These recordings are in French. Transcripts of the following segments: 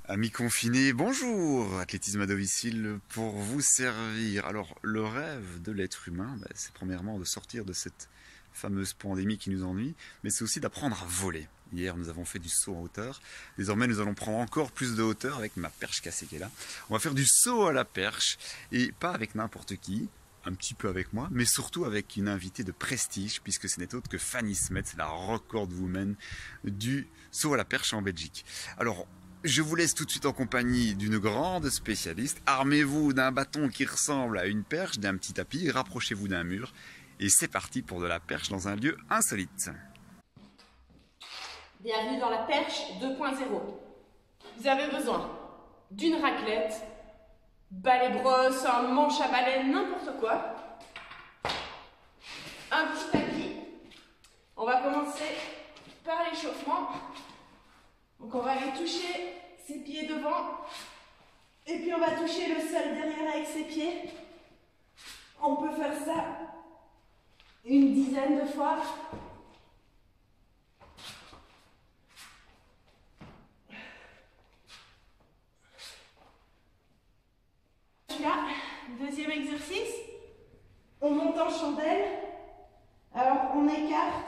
Amis confinés, bonjour! Athlétisme à domicile pour vous servir. Alors, le rêve de l'être humain, c'est premièrement de sortir de cette fameuse pandémie qui nous ennuie, mais c'est aussi d'apprendre à voler. Hier, nous avons fait du saut en hauteur. Désormais, nous allons prendre encore plus de hauteur avec ma perche cassée qui est là. On va faire du saut à la perche, et pas avec n'importe qui, un petit peu avec moi, mais surtout avec une invitée de prestige, puisque ce n'est autre que Fanny Smet, la record woman du saut à la perche en Belgique. Alors, je vous laisse tout de suite en compagnie d'une grande spécialiste. Armez-vous d'un bâton qui ressemble à une perche, d'un petit tapis, rapprochez-vous d'un mur. Et c'est parti pour de la perche dans un lieu insolite. Bienvenue dans la perche 2.0. Vous avez besoin d'une raclette, balai brosse, un manche à balai, n'importe quoi. Un petit tapis. On va commencer par l'échauffement. Donc on va aller toucher ses pieds devant. Et puis on va toucher le sol derrière avec ses pieds. On peut faire ça une dizaine de fois. Là, deuxième exercice, on monte en chandelle, alors on écarte,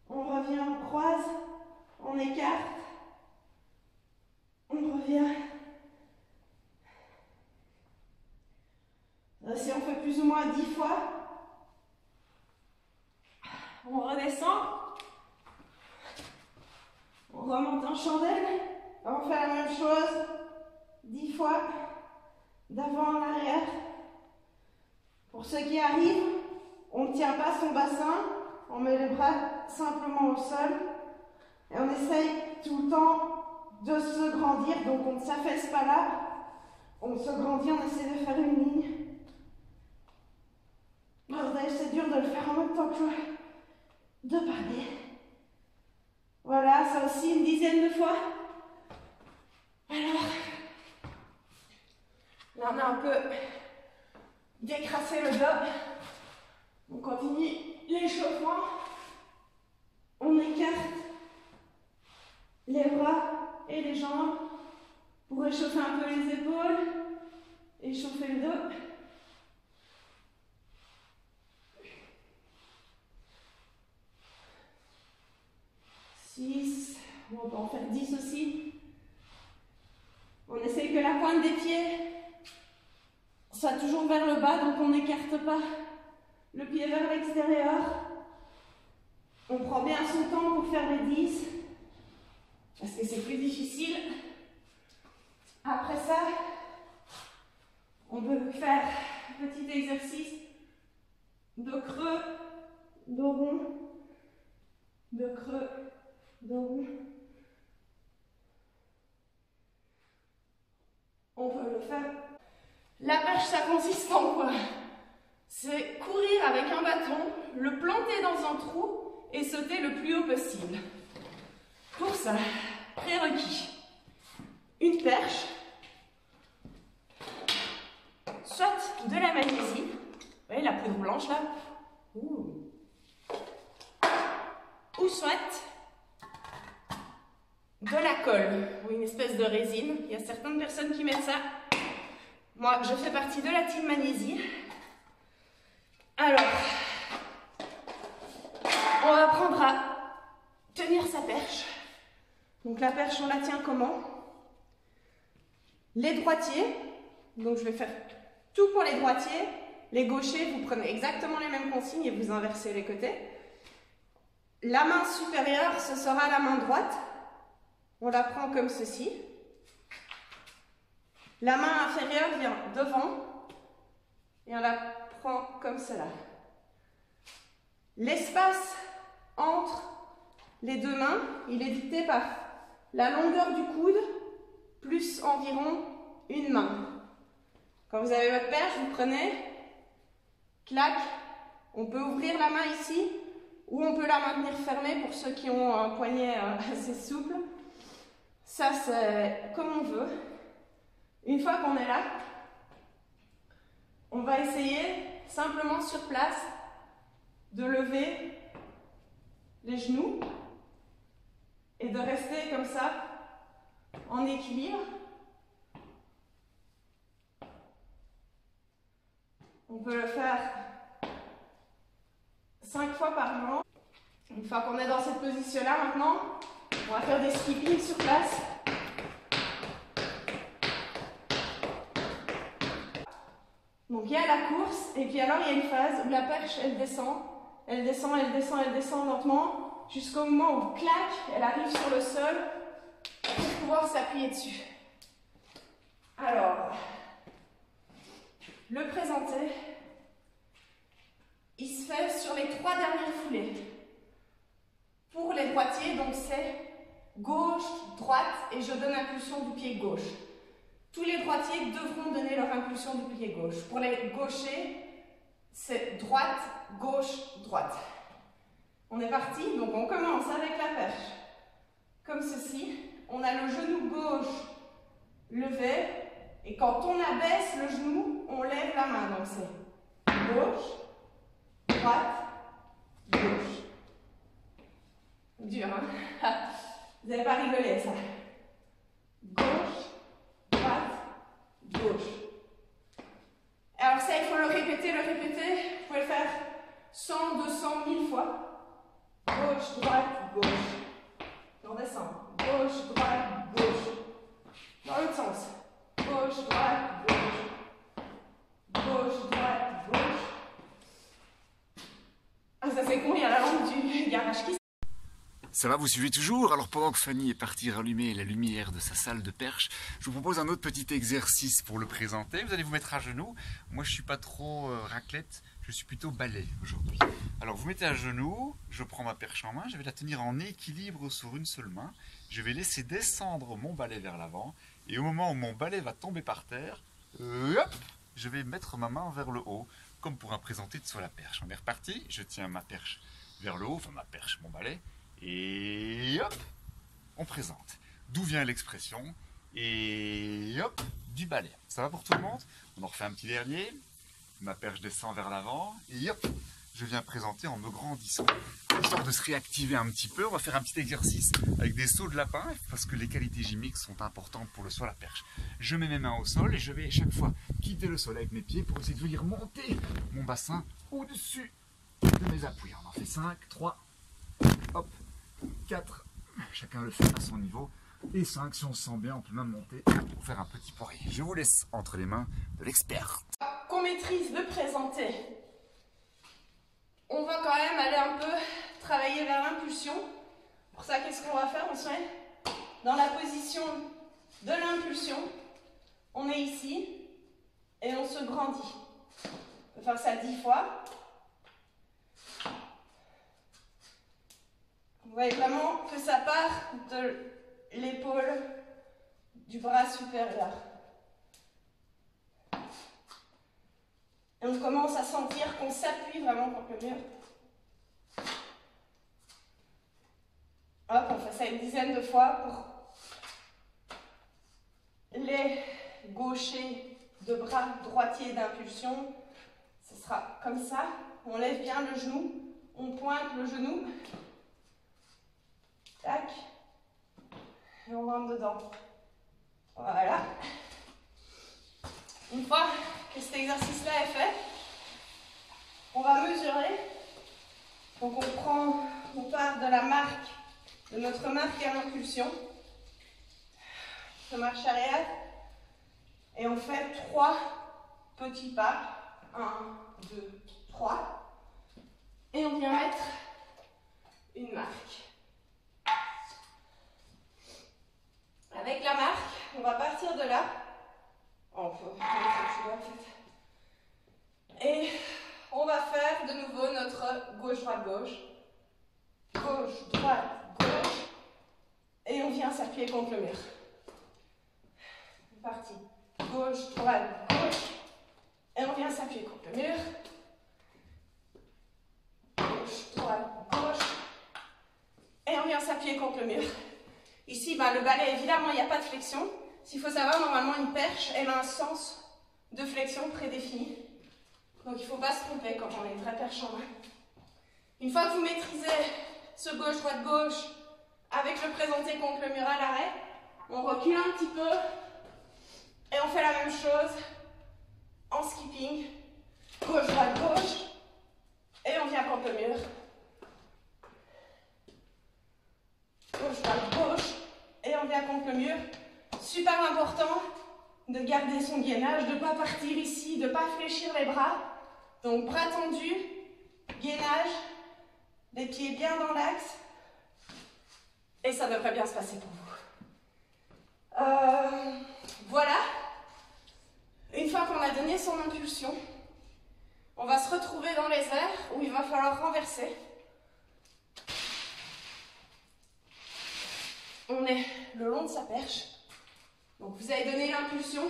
on revient, on croise, on écarte, on revient. Si on fait plus ou moins 10 fois, on redescend, on remonte en chandelle, on fait la même chose 10 fois. D'avant en arrière. Pour ceux qui arrivent, on ne tient pas son bassin, on met les bras simplement au sol et on essaye tout le temps de se grandir, donc on ne s'affaisse pas là, on se grandit, on essaie de faire une ligne. Bordel, c'est dur de le faire en même temps que de parler. Voilà, ça aussi une dizaine de fois. Alors, là, on a un peu décrassé le dos. On continue l'échauffement. On écarte les bras et les jambes pour réchauffer un peu les épaules, échauffer le dos. Six. On peut en faire 10 aussi. On essaye que la pointe des pieds soit toujours vers le bas, donc on n'écarte pas le pied vers l'extérieur. On prend bien son temps pour faire les 10, parce que c'est plus difficile. Après ça, on peut faire un petit exercice de creux, de rond, de creux, de rond. On peut le faire. La perche, ça consiste en quoi? C'est courir avec un bâton, le planter dans un trou et sauter le plus haut possible. Pour ça, prérequis, une perche, soit de la magnésie, vous voyez la poudre blanche là, ou soit de la colle, ou une espèce de résine. Il y a certaines personnes qui mettent ça. Moi, je fais partie de la team magnésie. Alors, on va apprendre à tenir sa perche. Donc la perche, on la tient comment? Les droitiers, donc je vais faire tout pour les droitiers. Les gauchers, vous prenez exactement les mêmes consignes et vous inversez les côtés. La main supérieure, ce sera la main droite. On la prend comme ceci. La main inférieure vient devant et on la prend comme cela. L'espace entre les deux mains, il est dicté par la longueur du coude plus environ une main. Quand vous avez votre perche, vous prenez, clac, on peut ouvrir la main ici ou on peut la maintenir fermée pour ceux qui ont un poignet assez souple. Ça, c'est comme on veut. Une fois qu'on est là, on va essayer simplement sur place de lever les genoux et de rester comme ça en équilibre. On peut le faire 5 fois par jour. Une fois qu'on est dans cette position-là maintenant, on va faire des skipping sur place. Donc il y a la course et puis alors il y a une phase où la perche elle descend, elle descend, elle descend, elle descend lentement jusqu'au moment où clac, elle arrive sur le sol pour pouvoir s'appuyer dessus. Alors, le présenté, il se fait sur les 3 dernières foulées. Pour les droitiers, donc c'est gauche, droite et je donne l'impulsion du pied gauche. Tous les droitiers devront donner leur impulsion du pied gauche. Pour les gauchers, c'est droite, gauche, droite. On est parti, donc on commence avec la perche. Comme ceci, on a le genou gauche levé et quand on abaisse le genou, on lève la main. Donc c'est gauche, droite, gauche. Dur, hein? Vous n'allez pas rigoler, ça. Gauche, droite, gauche. Alors ça, il faut le répéter. Vous pouvez le faire 100, 200, 1000 fois. Gauche, droite, gauche. On descend. Gauche, droite, gauche. Dans l'autre sens. Gauche, droite, gauche. Gauche, droite, gauche. Ah, ça c'est con, il y a la lampe du garage qui... Ça va, vous suivez toujours? Alors pendant que Fanny est partie rallumer la lumière de sa salle de perche, je vous propose un autre petit exercice pour le présenter. Vous allez vous mettre à genoux. Moi je suis pas trop raclette, je suis plutôt balai aujourd'hui. Alors vous mettez à genoux, je prends ma perche en main, je vais la tenir en équilibre sur une seule main. Je vais laisser descendre mon balai vers l'avant et au moment où mon balai va tomber par terre, hop, je vais mettre ma main vers le haut, comme pour un présenté sur la perche. On est reparti, je tiens ma perche vers le haut, enfin ma perche, mon balai. Et hop, on présente. D'où vient l'expression? Et hop, du balai. Ça va pour tout le monde? On en refait un petit dernier. Ma perche descend vers l'avant. Et hop, je viens présenter en me grandissant. Histoire de se réactiver un petit peu, on va faire un petit exercice avec des sauts de lapin, parce que les qualités gymniques sont importantes pour le saut à la perche. Je mets mes mains au sol et je vais chaque fois quitter le sol avec mes pieds pour essayer de venir monter mon bassin au-dessus de mes appuis. On en fait 5, 3, hop. 4, chacun le fait à son niveau, et 5, si on se sent bien, on peut même monter pour faire un petit poirier. Je vous laisse entre les mains de l'experte. Qu'on maîtrise le présenté, on va quand même aller un peu travailler vers l'impulsion. Pour ça, qu'est-ce qu'on va faire? On se met dans la position de l'impulsion, on est ici, et on se grandit. On peut faire ça 10 fois. Vous voyez vraiment que ça part de l'épaule du bras supérieur. Et on commence à sentir qu'on s'appuie vraiment contre le mur. Hop, on fait ça une dizaine de fois pour les gauchers de bras droitiers d'impulsion. Ce sera comme ça. On lève bien le genou, on pointe le genou. Tac, et on rentre dedans. Voilà. Une fois que cet exercice-là est fait, on va mesurer. Donc on part de la marque, de notre marque à l'impulsion, de marche arrière, et on fait 3 petits pas. 1, 2, 3. Et on vient mettre une marque. Avec la marque, on va partir de là. On peut en fait. Et on va faire de nouveau notre gauche-droite-gauche. Gauche-droite, gauche. Et on vient s'appuyer contre le mur. C'est parti. Gauche-droite, gauche. Et on vient s'appuyer contre le mur. Gauche-droite, gauche. Et on vient s'appuyer contre le mur. Ici, le balai, évidemment, il n'y a pas de flexion. S'il faut savoir, normalement, une perche, elle a un sens de flexion prédéfini. Donc, il ne faut pas se tromper quand on a une vraie perche en main. Une fois que vous maîtrisez ce gauche-droite-gauche avec le présenté contre le mur à l'arrêt, On recule un petit peu. Et on fait la même chose en skipping. Gauche, droite, gauche. Et on vient contre le mur. Gauche, droite, gauche. Et on vient contre le mur. Super important de garder son gainage, de ne pas partir ici, de ne pas fléchir les bras. Donc bras tendus, gainage, les pieds bien dans l'axe. Et ça devrait bien se passer pour vous. Voilà. Une fois qu'on a donné son impulsion, on va se retrouver dans les airs où il va falloir renverser. On est le long de sa perche. Donc vous avez donné l'impulsion.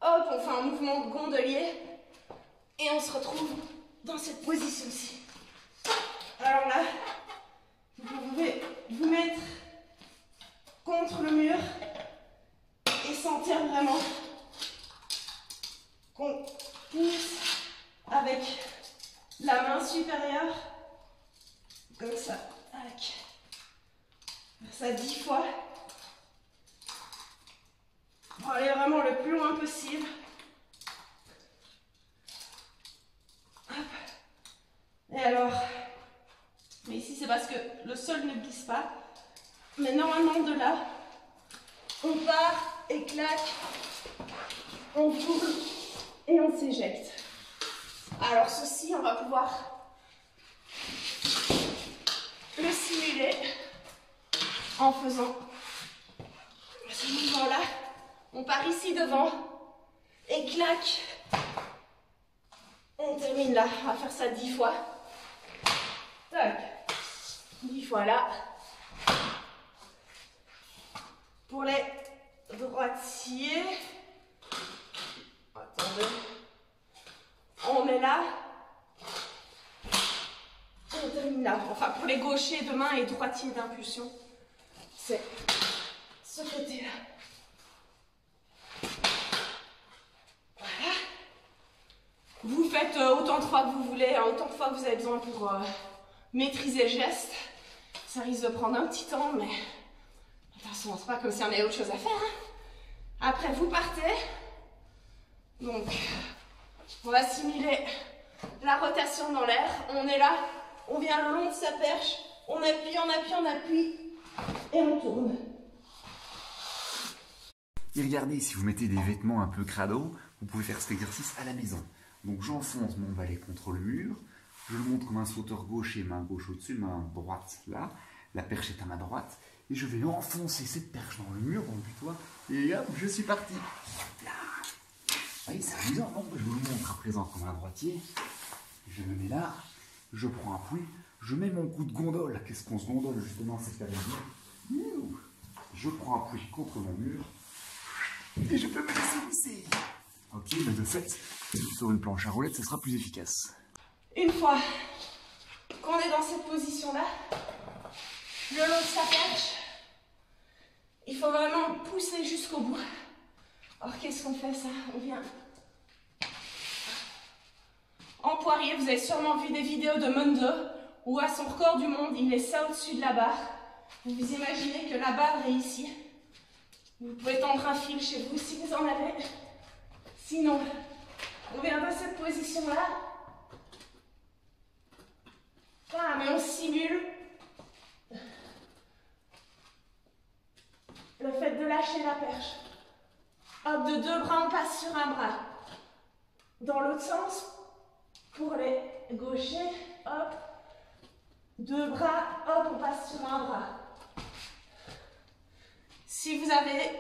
Hop, on fait un mouvement de gondolier. Et on se retrouve dans cette position-ci. Alors là, vous pouvez vous mettre contre le mur et sentir vraiment qu'on pousse avec la main supérieure, comme ça, tac. Ça 10 fois. Pour aller vraiment le plus loin possible. Hop. Et alors, mais ici c'est parce que le sol ne glisse pas. Mais normalement de là, on part et claque, on tourne et on s'éjecte. Alors ceci, on va pouvoir le simuler en faisant ce mouvement-là. On part ici devant et claque. On termine là. On va faire ça 10 fois. Tac. 10 fois là. Pour les droitiers. Attendez. On est là. On termine là. Enfin, pour les gauchers de main et droitiers d'impulsion, c'est ce côté-là. Voilà. Vous faites autant de fois que vous voulez, autant de fois que vous avez besoin pour maîtriser le geste. Ça risque de prendre un petit temps, mais de toute façon, c'est pas comme si on avait autre chose à faire. Hein. Après, vous partez. Donc, on va simuler la rotation dans l'air. On est là, on vient le long de sa perche, on appuie, on appuie, on appuie, et on tourne. Et regardez, si vous mettez des vêtements un peu crado, vous pouvez faire cet exercice à la maison. Donc j'enfonce mon balai contre le mur, je le monte comme un sauteur gaucher, main gauche au-dessus, main droite là, la perche est à ma droite, et je vais enfoncer cette perche dans le mur, dans le butoir, et hop, je suis parti. Là. Vous voyez, c'est amusant, non? Je vous le montre à présent comme un droitier. Je me mets là, je prends appui, je mets mon coup de gondole. Qu'est-ce qu'on se gondole justement cette période? Je prends appui contre mon mur, et je peux me laisser glisser. Ok, mais de fait, sur une planche à roulettes, ce sera plus efficace. Une fois qu'on est dans cette position-là, le long de sa perche, il faut vraiment pousser jusqu'au bout. Alors qu'est-ce qu'on fait ça? On vient en poirier. Vous avez sûrement vu des vidéos de Mondo où à son record du monde, il est ça au-dessus de la barre. Vous vous imaginez que la barre est ici. Vous pouvez tendre un fil chez vous si vous en avez. Sinon, on vient dans cette position-là. Ah, mais on simule le fait de lâcher la perche. Hop, de 2 bras, on passe sur un bras. Dans l'autre sens, pour les gauchers, hop, 2 bras, hop, on passe sur un bras. Si vous avez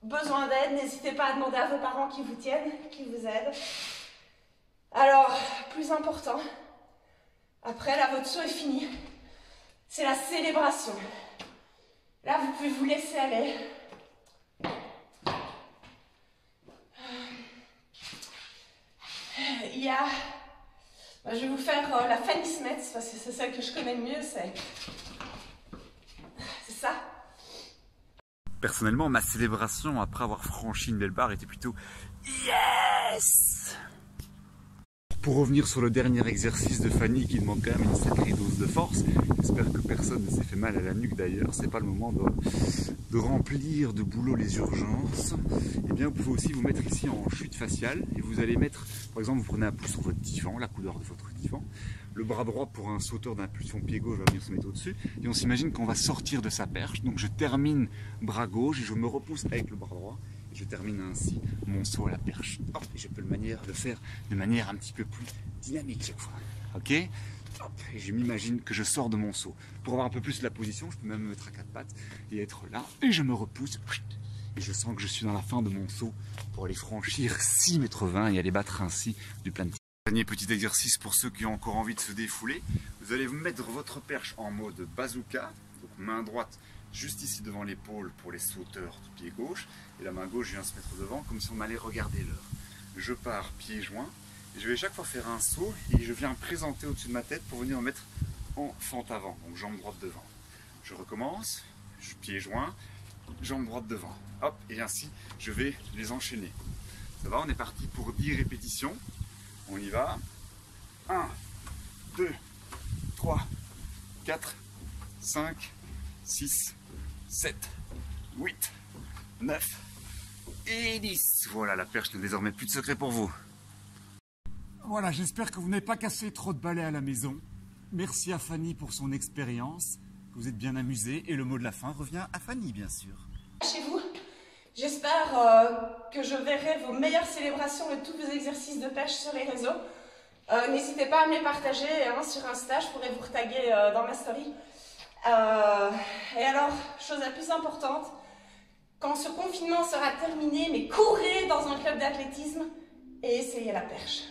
besoin d'aide, n'hésitez pas à demander à vos parents qui vous tiennent, qui vous aident. Alors, plus important, après là, votre saut est fini, c'est la célébration. Là, vous pouvez vous laisser aller. Il y a... je vais vous faire la Fanny Smets, parce que c'est celle que je connais le mieux, c'est ça. Personnellement, ma célébration après avoir franchi une belle barre était plutôt yes. Pour revenir sur le dernier exercice de Fanny qui demande quand même une sacrée dose de force, j'espère que personne ne s'est fait mal à la nuque d'ailleurs, c'est pas le moment de remplir de boulot les urgences. Et bien vous pouvez aussi vous mettre ici en chute faciale et vous allez mettre, par exemple vous prenez un pouce sur votre divan, la couleur de votre divan, le bras droit pour un sauteur d'impulsion pied gauche va venir se mettre au-dessus et on s'imagine qu'on va sortir de sa perche, donc je termine bras gauche et je me repousse avec le bras droit. Je termine ainsi mon saut à la perche. Hop, et je peux le faire de manière un petit peu plus dynamique chaque fois. Ok? Hop, et je m'imagine que je sors de mon saut. Pour avoir un peu plus la position, je peux même me mettre à quatre pattes et être là. Et je me repousse. Et je sens que je suis dans la fin de mon saut pour aller franchir 6,20 m et aller battre ainsi du plein de tir. Dernier petit exercice pour ceux qui ont encore envie de se défouler. Vous allez vous mettre votre perche en mode bazooka. Donc main droite juste ici devant l'épaule pour les sauteurs du pied gauche, et la main gauche vient se mettre devant comme si on allait regarder l'heure. Je pars pieds joints, et je vais chaque fois faire un saut, et je viens me présenter au-dessus de ma tête pour venir me mettre en fente avant, donc jambe droite devant. Je recommence, pieds joints, jambe droite devant. Hop, et ainsi je vais les enchaîner. Ça va, on est parti pour 10 répétitions. On y va. 1, 2, 3, 4, 5, 6, 7, 8, 9 et 10. Voilà, la perche n'a désormais plus de secret pour vous. Voilà, j'espère que vous n'avez pas cassé trop de balais à la maison. Merci à Fanny pour son expérience, que vous êtes bien amusés. Et le mot de la fin revient à Fanny, bien sûr. Chez vous, j'espère que je verrai vos meilleures célébrations de tous vos exercices de pêche sur les réseaux. N'hésitez pas à me les partager sur Insta, je pourrai vous retaguer dans ma story. Et alors, chose la plus importante, quand ce confinement sera terminé, mais courez dans un club d'athlétisme et essayez la perche.